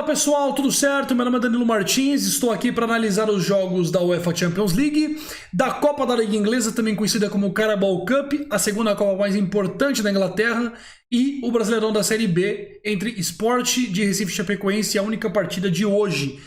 Fala pessoal, tudo certo? Meu nome é Danilo Martins, estou aqui para analisar os jogos da UEFA Champions League, da Copa da Liga Inglesa, também conhecida como Carabao Cup, a segunda Copa mais importante da Inglaterra, e o Brasileirão da Série B, entre Sport de Recife e Chapecoense, a única partida de hoje.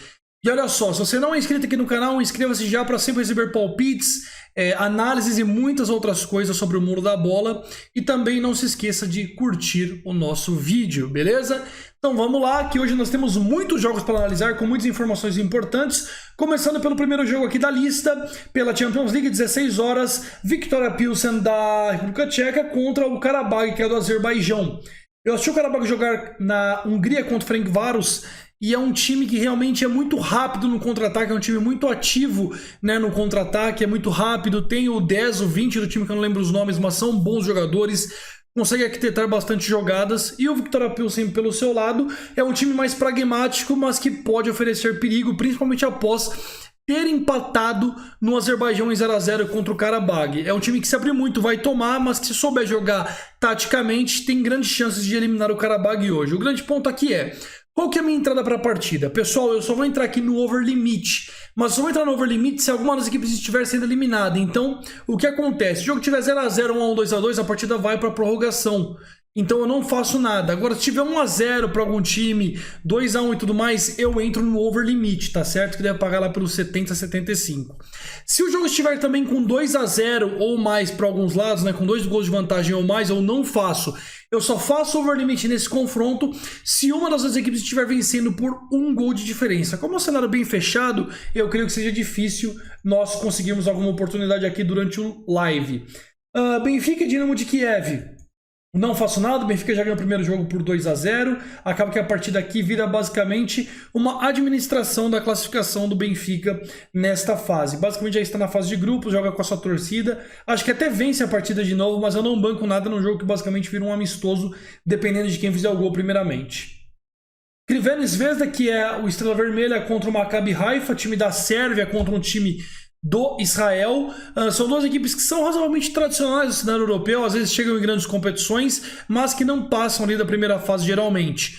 E olha só, se você não é inscrito aqui no canal, inscreva-se já para sempre receber palpites, análises e muitas outras coisas sobre o mundo da bola. E também não se esqueça de curtir o nosso vídeo, beleza? Então vamos lá, que hoje nós temos muitos jogos para analisar, com muitas informações importantes. Começando pelo primeiro jogo aqui da lista, pela Champions League, 16 horas, Viktoria Pilsen da República Tcheca contra o Karabag, que é do Azerbaijão. Eu assisti o Karabag jogar na Hungria contra o Ferencváros, e é um time que realmente é muito rápido no contra-ataque, é um time muito ativo, né, no contra-ataque, é muito rápido, tem o 10, o 20 do time que eu não lembro os nomes, mas são bons jogadores, consegue arquitetar bastante jogadas, e o Viktoria Pilsen, pelo seu lado, é um time mais pragmático, mas que pode oferecer perigo, principalmente após ter empatado no Azerbaijão em 0 a 0 contra o Karabag. É um time que se abre muito, vai tomar, mas que se souber jogar taticamente, tem grandes chances de eliminar o Karabag hoje. O grande ponto aqui é: qual que é a minha entrada para a partida? Pessoal, eu só vou entrar aqui no over limit, mas só vou entrar no over limit se alguma das equipes estiver sendo eliminada. Então, o que acontece? Se o jogo tiver 0 a 0, 1 a 1, 2 a 2, a partida vai para a prorrogação. Então eu não faço nada. Agora, se tiver 1 a 0 para algum time, 2 a 1 e tudo mais, eu entro no over limit, tá certo? Que deve pagar lá pelos 70, 75. Se o jogo estiver também com 2 a 0 ou mais para alguns lados, né, com 2 gols de vantagem ou mais, eu não faço. Eu só faço over limit nesse confronto se uma das duas equipes estiver vencendo por 1 gol de diferença. Como é um cenário bem fechado, eu creio que seja difícil nós conseguirmos alguma oportunidade aqui durante o live. Benfica e Dinamo de Kiev. Não faço nada, o Benfica já ganhou o primeiro jogo por 2 a 0. Acaba que a partida aqui vira basicamente uma administração da classificação do Benfica nesta fase. Basicamente já está na fase de grupos, joga com a sua torcida. Acho que até vence a partida de novo, mas eu não banco nada num jogo que basicamente vira um amistoso, dependendo de quem fizer o gol primeiramente. Crvena Zvezda, que é o Estrela Vermelha contra o Maccabi Haifa, time da Sérvia contra um time do Israel. São duas equipes que são razoavelmente tradicionais no cenário europeu, às vezes chegam em grandes competições, mas que não passam ali da primeira fase geralmente.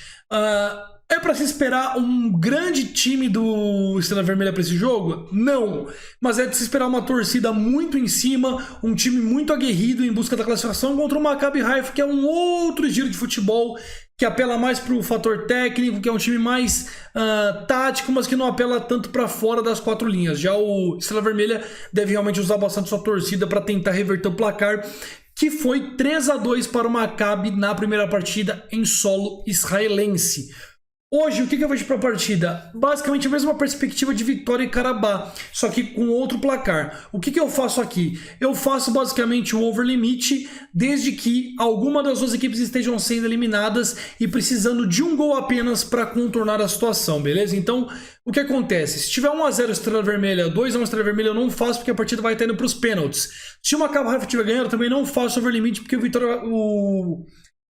É para se esperar um grande time do Estrela Vermelha para esse jogo? Não, mas é de se esperar uma torcida muito em cima, um time muito aguerrido em busca da classificação contra o Maccabi Haifa, que é um outro estilo de futebol que apela mais para o fator técnico, que é um time mais tático, mas que não apela tanto para fora das 4 linhas. Já o Estrela Vermelha deve realmente usar bastante sua torcida para tentar reverter o placar, que foi 3 a 2 para o Maccabi na primeira partida em solo israelense. Hoje, o que eu vejo para a partida? Basicamente a mesma perspectiva de Vitória e Karabag, só que com outro placar. O que eu faço aqui? Eu faço basicamente o over limit, desde que alguma das duas equipes estejam sendo eliminadas e precisando de 1 gol apenas para contornar a situação, beleza? Então, o que acontece? Se tiver 1 a 0 Estrela Vermelha, 2 a 1 Estrela Vermelha, eu não faço porque a partida vai estar indo para os pênaltis. Se o Maccabi Haifa estiver ganhando, eu também não faço over limit porque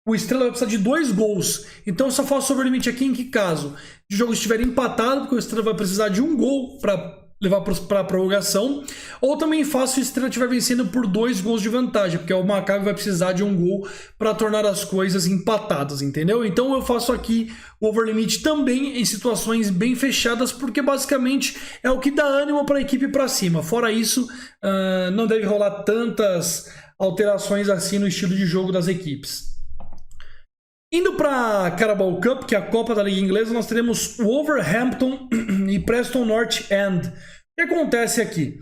o Estrela vai precisar de 2 gols. Então eu só faço over limit aqui em que caso? Se o jogo estiver empatado, porque o Estrela vai precisar de 1 gol para levar para a prorrogação. Ou também faço se o Estrela estiver vencendo por 2 gols de vantagem, porque o Maccabi vai precisar de 1 gol para tornar as coisas empatadas, entendeu? Então eu faço aqui o over limit também em situações bem fechadas, porque basicamente é o que dá ânimo para a equipe para cima. Fora isso, não deve rolar tantas alterações assim no estilo de jogo das equipes. Indo para a Carabao Cup, que é a Copa da Liga Inglesa, nós teremos o Wolverhampton e Preston North End. O que acontece aqui?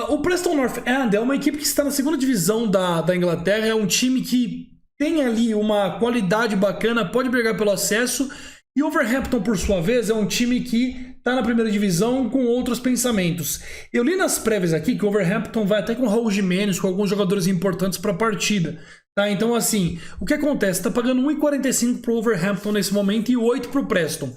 O Preston North End é uma equipe que está na segunda divisão da Inglaterra, é um time que tem ali uma qualidade bacana, pode brigar pelo acesso, e o Wolverhampton, por sua vez, é um time que está na primeira divisão com outros pensamentos. Eu li nas prévias aqui que o Wolverhampton vai até com o Raul Jimenez, com alguns jogadores importantes para a partida. Tá, então assim, o que acontece? Está pagando 1,45 para o Wolverhampton nesse momento e 8 para o Preston.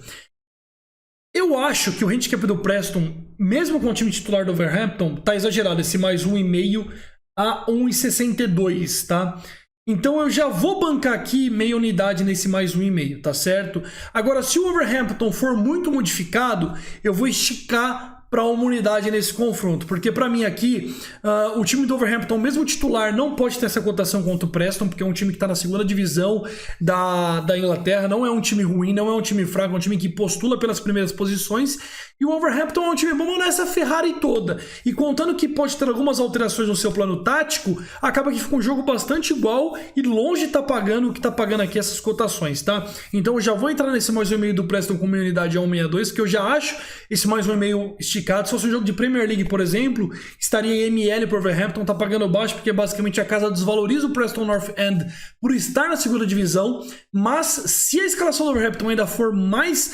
Eu acho que o handicap do Preston, mesmo com o time titular do Wolverhampton, tá exagerado, esse mais 1,5 a 1,62, tá? Então eu já vou bancar aqui meia unidade nesse mais 1,5, tá certo? Agora, se o Wolverhampton for muito modificado, eu vou esticar para uma unidade nesse confronto, porque para mim aqui o time do Wolverhampton, mesmo o titular, não pode ter essa cotação contra o Preston, porque é um time que está na segunda divisão da Inglaterra, não é um time ruim, não é um time fraco, é um time que postula pelas primeiras posições, e o Wolverhampton é um time bom nessa Ferrari toda, e contando que pode ter algumas alterações no seu plano tático, acaba que fica um jogo bastante igual e longe de estar pagando o que está pagando aqui essas cotações, tá? Então eu já vou entrar nesse mais um e-mail do Preston com minha unidade a 1,62, que eu já acho esse mais um e-mail esticado. Se fosse um jogo de Premier League, por exemplo, estaria em ML pro Wolverhampton, tá pagando baixo, porque basicamente a casa desvaloriza o Preston North End por estar na segunda divisão, mas se a escalação do Wolverhampton ainda for mais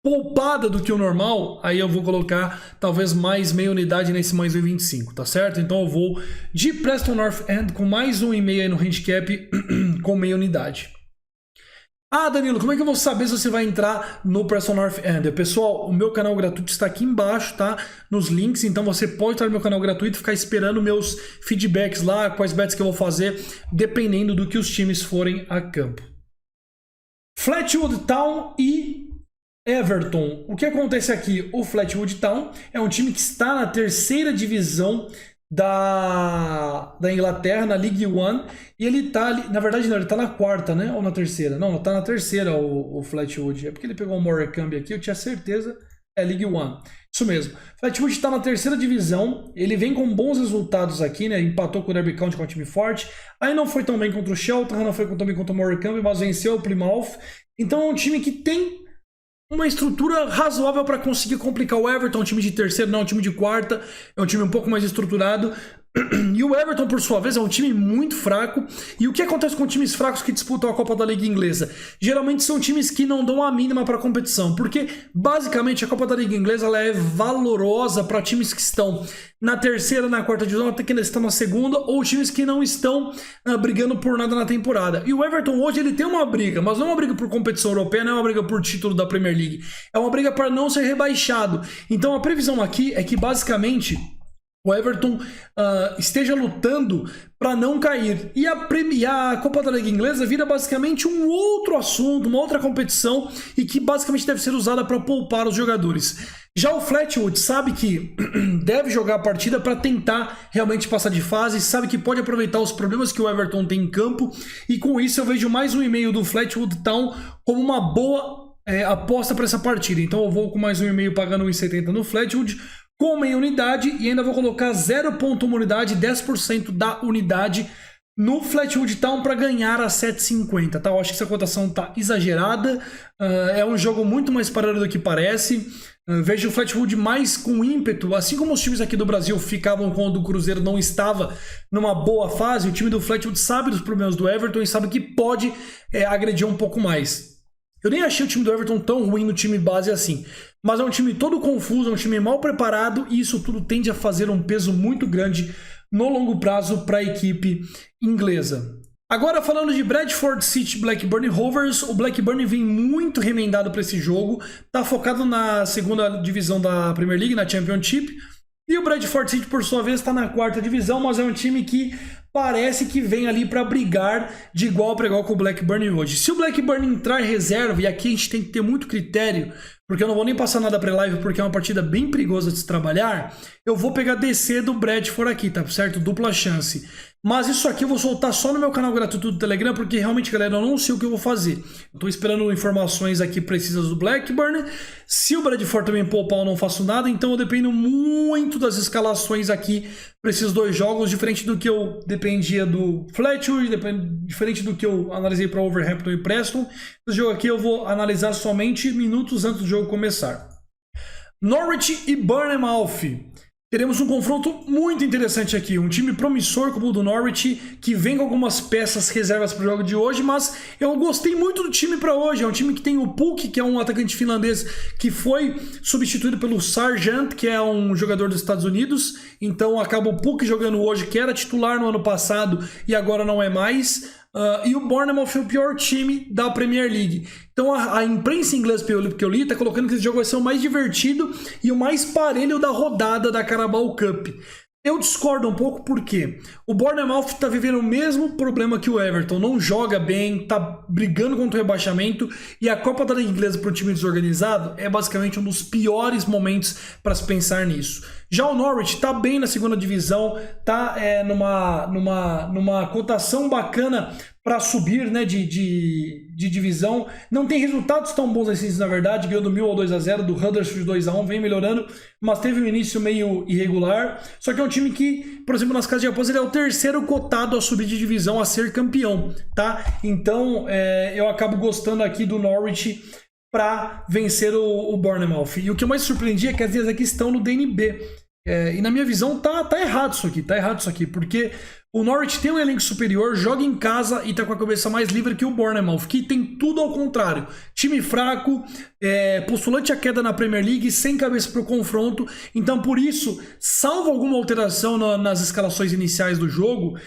poupada do que o normal, aí eu vou colocar talvez mais meia unidade nesse mais 1,25, tá certo? Então eu vou de Preston North End com mais 1,5 aí no handicap com meia unidade. Ah, Danilo, como é que eu vou saber se você vai entrar no Preston North End? Pessoal, o meu canal gratuito está aqui embaixo, tá? Nos links, então você pode entrar no meu canal gratuito e ficar esperando meus feedbacks lá, quais bets que eu vou fazer, dependendo do que os times forem a campo. Fleetwood Town e Everton. O que acontece aqui? O Fleetwood Town é um time que está na terceira divisão da Inglaterra, na League One, e ele tá ali, na verdade não, ele tá na quarta, né? Ou na terceira? Não, tá na terceira o Fleetwood. É porque ele pegou o Morecambe aqui, eu tinha certeza. É League One. Isso mesmo. Fleetwood tá na terceira divisão, ele vem com bons resultados aqui, né? Empatou com o Derby County, que é um time forte. Aí não foi tão bem contra o Shelton, não foi tão bem contra o Morecambe, mas venceu o Plymouth. Então é um time que tem uma estrutura razoável para conseguir complicar o Everton, um time de terceiro, não, um time de quarta, é um time um pouco mais estruturado. E o Everton, por sua vez, é um time muito fraco. E o que acontece com times fracos que disputam a Copa da Liga Inglesa? Geralmente são times que não dão a mínima para a competição, porque basicamente a Copa da Liga Inglesa ela é valorosa para times que estão na terceira, na quarta divisão, até que ainda estão na segunda, ou times que não estão brigando por nada na temporada. E o Everton hoje ele tem uma briga, mas não é uma briga por competição europeia, não é uma briga por título da Premier League, é uma briga para não ser rebaixado. Então a previsão aqui é que basicamente o Everton esteja lutando para não cair. E a Copa da Liga Inglesa vira basicamente um outro assunto, uma outra competição, e que basicamente deve ser usada para poupar os jogadores. Já o Fleetwood sabe que deve jogar a partida para tentar realmente passar de fase, sabe que pode aproveitar os problemas que o Everton tem em campo, e com isso eu vejo mais um e-mail do Fleetwood Town como uma boa aposta para essa partida. Então eu vou com mais um e-mail pagando 1,70 no Fleetwood, com meia unidade, e ainda vou colocar 0,1 unidade, 10% da unidade no Fleetwood Town para ganhar a 7,50, tá? Eu acho que essa cotação tá exagerada, é um jogo muito mais parado do que parece. Vejo o Fleetwood mais com ímpeto, assim como os times aqui do Brasil ficavam quando o Cruzeiro não estava numa boa fase. O time do Fleetwood sabe dos problemas do Everton e sabe que pode agredir um pouco mais. Eu nem achei o time do Everton tão ruim no time base assim, mas é um time todo confuso, é um time mal preparado, e isso tudo tende a fazer um peso muito grande no longo prazo para a equipe inglesa. Agora falando de Bradford City Blackburn Rovers, o Blackburn vem muito remendado para esse jogo, tá focado na segunda divisão da Premier League, na Championship, e o Bradford City, por sua vez, está na quarta divisão, mas é um time que parece que vem ali para brigar de igual para igual com o Blackburn hoje. Se o Blackburn entrar em reserva, e aqui a gente tem que ter muito critério, porque eu não vou nem passar nada pré-live, porque é uma partida bem perigosa de se trabalhar, eu vou pegar DC do Bradford aqui, tá certo? Dupla chance. Mas isso aqui eu vou soltar só no meu canal gratuito do Telegram, porque realmente, galera, eu não sei o que eu vou fazer. Eu tô esperando informações aqui precisas do Blackburn. Se o Bradford também poupar, eu não faço nada, então eu dependo muito das escalações aqui para esses dois jogos, diferente do que eu dependia do Fletcher, diferente do que eu analisei para Wolverhampton e Preston. Esse jogo aqui eu vou analisar somente minutos antes do jogo começar. Norwich e Bournemouth. Teremos um confronto muito interessante aqui, um time promissor como o do Norwich, que vem com algumas peças reservas para o jogo de hoje, mas eu gostei muito do time para hoje. É um time que tem o Puk, que é um atacante finlandês que foi substituído pelo Sargent, que é um jogador dos Estados Unidos, então acaba o Puk jogando hoje, que era titular no ano passado e agora não é mais. E o Bournemouth é o pior time da Premier League. Então a imprensa inglesa que eu li está colocando que esse jogo vai ser o mais divertido e o mais parelho da rodada da Carabao Cup. Eu discordo um pouco porque o Bournemouth está vivendo o mesmo problema que o Everton, não joga bem, está brigando contra o rebaixamento, e a Copa da Liga Inglesa para o time desorganizado é basicamente um dos piores momentos para se pensar nisso. Já o Norwich está bem na segunda divisão, está numa cotação bacana para subir, né, de divisão. Não tem resultados tão bons assim, na verdade. Ganhou do Millwall 2-0, do Huddersfield 2-1, vem melhorando, mas teve um início meio irregular. Só que é um time que, por exemplo, nas casas de apostas, ele é o terceiro cotado a subir de divisão, a ser campeão, tá? Então, eu acabo gostando aqui do Norwich para vencer o Bournemouth. E o que eu mais surpreendi é que as vezes aqui estão no DNB. E na minha visão tá errado isso aqui, porque o Norwich tem um elenco superior, joga em casa e tá com a cabeça mais livre que o Bournemouth, que tem tudo ao contrário. Time fraco, postulante a queda na Premier League, sem cabeça pro confronto. Então, por isso, salvo alguma alteração nas escalações iniciais do jogo,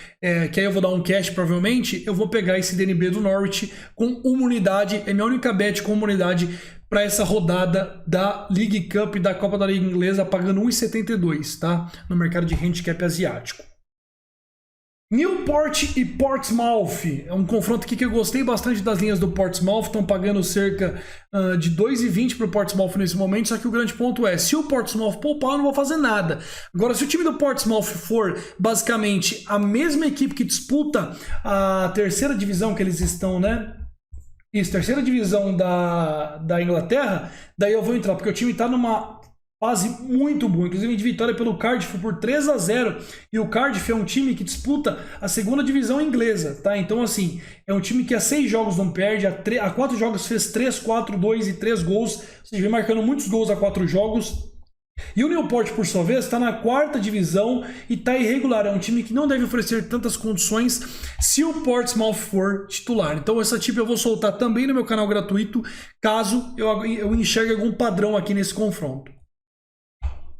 que aí eu vou dar um cash provavelmente, eu vou pegar esse DNB do Norwich com uma unidade, é minha única bet com uma unidade para essa rodada da League Cup da Copa da Liga Inglesa, pagando 1,72, tá? No mercado de handicap asiático. Newport e Portsmouth, é um confronto aqui que eu gostei bastante das linhas do Portsmouth, estão pagando cerca de 2,20 para o Portsmouth nesse momento, só que o grande ponto é, se o Portsmouth poupar, eu não vou fazer nada. Agora, se o time do Portsmouth for basicamente a mesma equipe que disputa a terceira divisão que eles estão, né? Isso, terceira divisão da Inglaterra, daí eu vou entrar, porque o time está numa fase muito boa, inclusive de vitória pelo Cardiff por 3-0, e o Cardiff é um time que disputa a segunda divisão inglesa, tá? Então, assim, é um time que há 6 jogos não perde, há 4 jogos fez 3, 4, 2 e 3 gols, ou seja, vem marcando muitos gols a 4 jogos. E o Newport, por sua vez, está na 4ª divisão e está irregular. É um time que não deve oferecer tantas condições se o Portsmouth for titular. Então essa tip eu vou soltar também no meu canal gratuito, caso eu enxergue algum padrão aqui nesse confronto.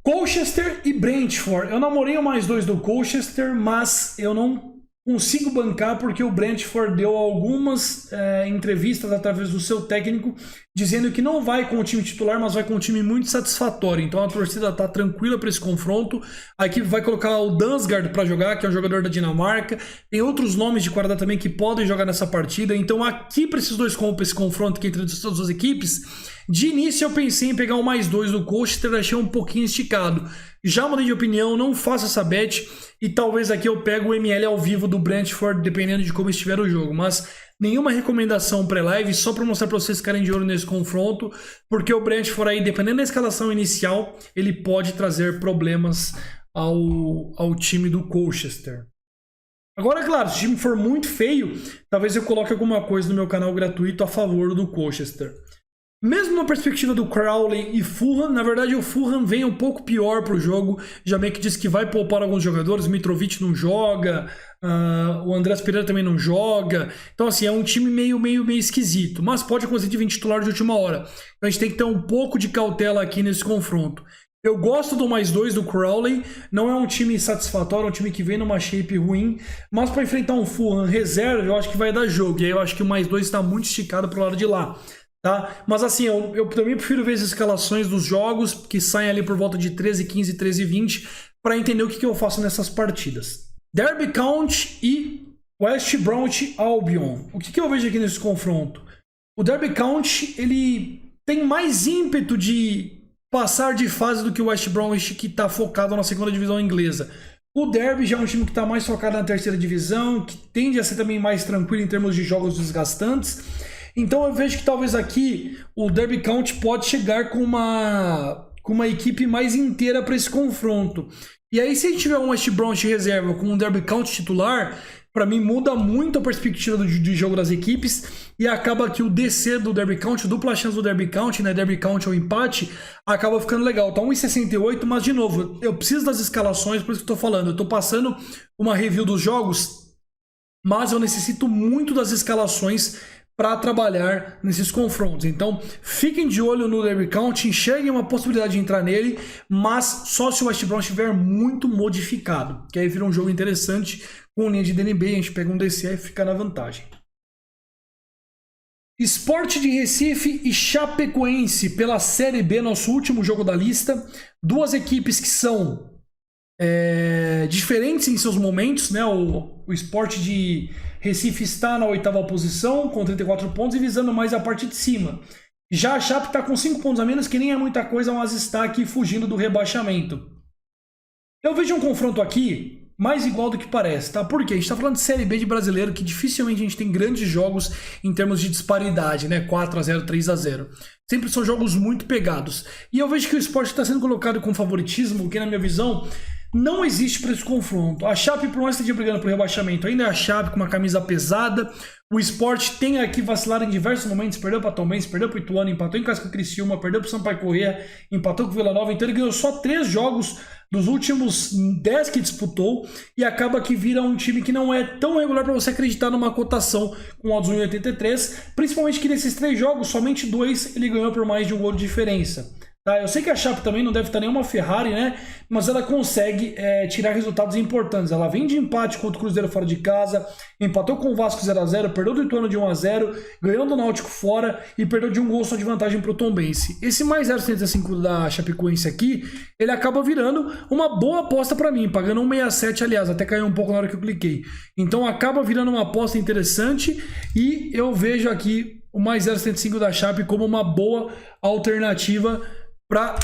Colchester e Brentford. Eu namorei o mais 2 do Colchester, mas eu não consigo bancar porque o Brentford deu algumas entrevistas através do seu técnico dizendo que não vai com o time titular, mas vai com um time muito satisfatório. Então a torcida está tranquila para esse confronto. A equipe vai colocar o Dansgaard para jogar, que é um jogador da Dinamarca. Tem outros nomes de guarda também que podem jogar nessa partida. Então aqui para esse confronto que entre as duas equipes, de início eu pensei em pegar o mais 2 do Colchester, achei um pouquinho esticado. Já mudei de opinião, não faço essa bet e talvez aqui eu pego o ML ao vivo do Brentford, dependendo de como estiver o jogo. Mas nenhuma recomendação pré-live, só para mostrar para vocês ficarem de olho nesse confronto, porque o Brentford aí, dependendo da escalação inicial, ele pode trazer problemas ao time do Colchester. Agora, claro, se o time for muito feio, talvez eu coloque alguma coisa no meu canal gratuito a favor do Colchester. Mesmo na perspectiva do Crowley e Fulham, na verdade o Fulham vem um pouco pior para o jogo, já meio que disse que vai poupar alguns jogadores, Mitrovic não joga, o Andrés Pereira também não joga, então assim, é um time meio esquisito, mas pode acontecer de vir titular de última hora, então a gente tem que ter um pouco de cautela aqui nesse confronto. Eu gosto do mais 2 do Crowley, não é um time satisfatório, é um time que vem numa shape ruim, mas para enfrentar um Fulham reserva, eu acho que vai dar jogo, e aí eu acho que o mais 2 está muito esticado pro lado de lá. Tá? Mas assim, eu também prefiro ver as escalações dos jogos que saem ali por volta de 13-15, 13-20 para entender o que eu faço nessas partidas. Derby County e West Bromwich Albion. O que eu vejo aqui nesse confronto? O Derby County ele tem mais ímpeto de passar de fase do que o West Bromwich, que está focado na segunda divisão inglesa. O Derby já é um time que está mais focado na terceira divisão, que tende a ser também mais tranquilo em termos de jogos desgastantes. Então eu vejo que talvez aqui o Derby County pode chegar com uma equipe mais inteira para esse confronto. E aí se a gente tiver um West Bromwich reserva com um Derby County titular, para mim muda muito a perspectiva de jogo das equipes e acaba que o DC do Derby County, dupla chance do Derby County, né, Derby County ou empate, acaba ficando legal. Tá 1,68, mas de novo, eu preciso das escalações, por isso que eu tô falando. Eu tô passando uma review dos jogos, mas eu necessito muito das escalações para trabalhar nesses confrontos. Então, fiquem de olho no Derby County, enxerguem uma possibilidade de entrar nele, mas só se o West Brom estiver muito modificado, que aí vira um jogo interessante com linha de DNB, a gente pega um DC e fica na vantagem. Sport de Recife e Chapecoense pela Série B, nosso último jogo da lista. Duas equipes que são diferentes em seus momentos, né? O Sport de Recife está na 8ª posição, com 34 pontos e visando mais a parte de cima. Já a Chape está com 5 pontos a menos, que nem é muita coisa, mas está aqui fugindo do rebaixamento. Eu vejo um confronto aqui mais igual do que parece, tá? Por quê? A gente tá falando de Série B de brasileiro, que dificilmente a gente tem grandes jogos em termos de disparidade, né? 4-0, 3-0. Sempre são jogos muito pegados. E eu vejo que o Sport está sendo colocado com favoritismo, que na minha visão não existe para esse confronto. A Chape, por mais que esteja brigando por rebaixamento, ainda é a Chape com uma camisa pesada. O Sport tem aqui vacilado em diversos momentos, perdeu para Tombense, perdeu para Ituano, empatou em casa com o Criciúma, perdeu para o Sampaio Corrêa, empatou com o Vila Nova, então ele ganhou só 3 jogos dos últimos 10 que disputou e acaba que vira um time que não é tão regular para você acreditar numa cotação com odds 1,83, principalmente que nesses 3 jogos, somente 2 ele ganhou por mais de um gol de diferença. Tá, eu sei que a Chape também não deve estar nenhuma Ferrari, né? Mas ela consegue tirar resultados importantes. Ela vem de empate contra o Cruzeiro fora de casa, empatou com o Vasco 0-0, perdeu do Ituano de 1-0, ganhou do Náutico fora e perdeu de um gol só de vantagem para o Tombense. Esse mais 0,75 da Chapecoense aqui, ele acaba virando uma boa aposta para mim, pagando 1,67, aliás, até caiu um pouco na hora que eu cliquei. Então acaba virando uma aposta interessante e eu vejo aqui o mais 0,75 da Chape como uma boa alternativa para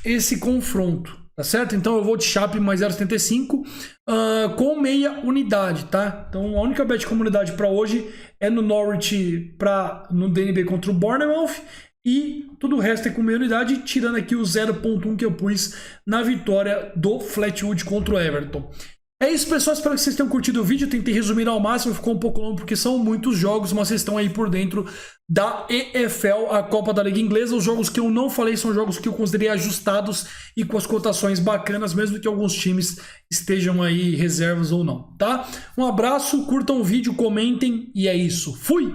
esse confronto, tá certo? Então eu vou de Chape mais 0,75 com meia unidade, tá? Então a única bet com unidade para hoje é no Norwich no DNB contra o Bournemouth e tudo o resto é com meia unidade, tirando aqui o 0,1 que eu pus na vitória do Fleetwood contra o Everton. É isso, pessoal, espero que vocês tenham curtido o vídeo, tentei resumir ao máximo, ficou um pouco longo porque são muitos jogos, mas vocês estão aí por dentro da EFL, a Copa da Liga Inglesa. Os jogos que eu não falei são jogos que eu considerei ajustados e com as cotações bacanas, mesmo que alguns times estejam aí reservas ou não, tá? Um abraço, curtam o vídeo, comentem e é isso. Fui!